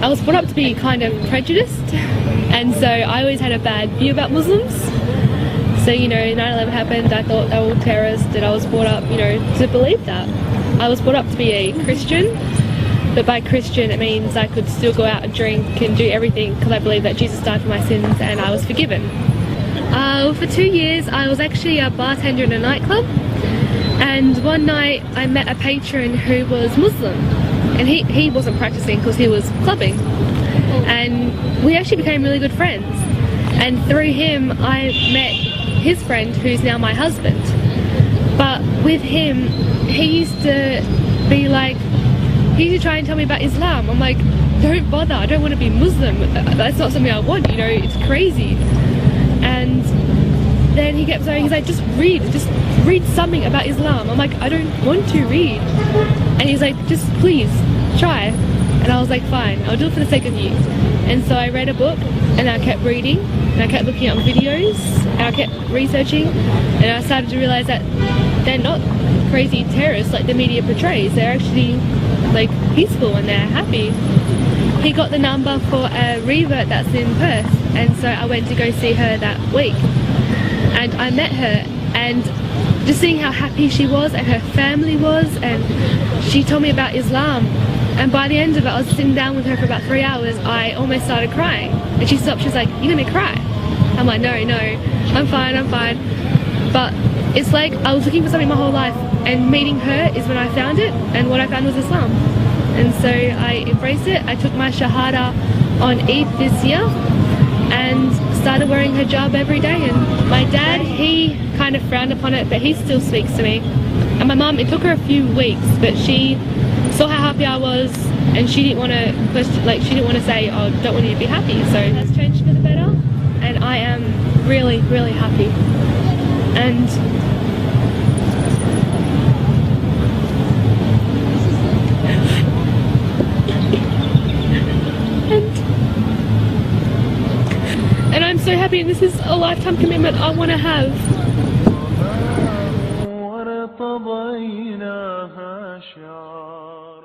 I was brought up to be kind of prejudiced, and so I always had a bad view about Muslims. So, you know, 9/11 happened, I thought they were all terrorists, and I was brought up, you know, to believe that. I was brought up to be a Christian, but by Christian it means I could still go out and drink and do everything because I believe that Jesus died for my sins and I was forgiven. For 2 years I was actually a bartender in a nightclub, and one night I met a patron who was Muslim, and he wasn't practicing because he was clubbing, and we actually became really good friends, and through him I met his friend who's now my husband. But with him, he used to be like, he used to try and tell me about Islam. I'm like, don't bother, I don't want to be Muslim, that's not something I want, you know, it's crazy. And then he kept saying, he's like, just read something about Islam. I'm like, I don't want to read. And he's like, just please, try. And I was like, fine, I'll do it for the sake of you. And so I read a book, and I kept reading, and I kept looking up videos, and I kept researching, and I started to realise that they're not crazy terrorists like the media portrays. They're actually like peaceful and they're happy. He got the number for a revert that's in Perth, and so I went to go see her that week. And I met her, and just seeing how happy she was and her family was, and she told me about Islam. And by the end of it, I was sitting down with her for about 3 hours. I almost started crying. And she stopped, she was like, you're gonna cry? I'm like, no, I'm fine. But it's like I was looking for something my whole life, and meeting her is when I found it, and what I found was Islam. And so I embraced it. I took my Shahada on Eid this year and started wearing hijab every day. And my dad, he kind of frowned upon it, but he still speaks to me. And my mum, it took her a few weeks, but she saw how happy I was, and she didn't want to question, like she didn't want to say, oh, don't want you to be happy. So that's changed for the better, and I am really, really happy. And I'm so happy, and this is a lifetime commitment I want to have. ورتضيناها شعار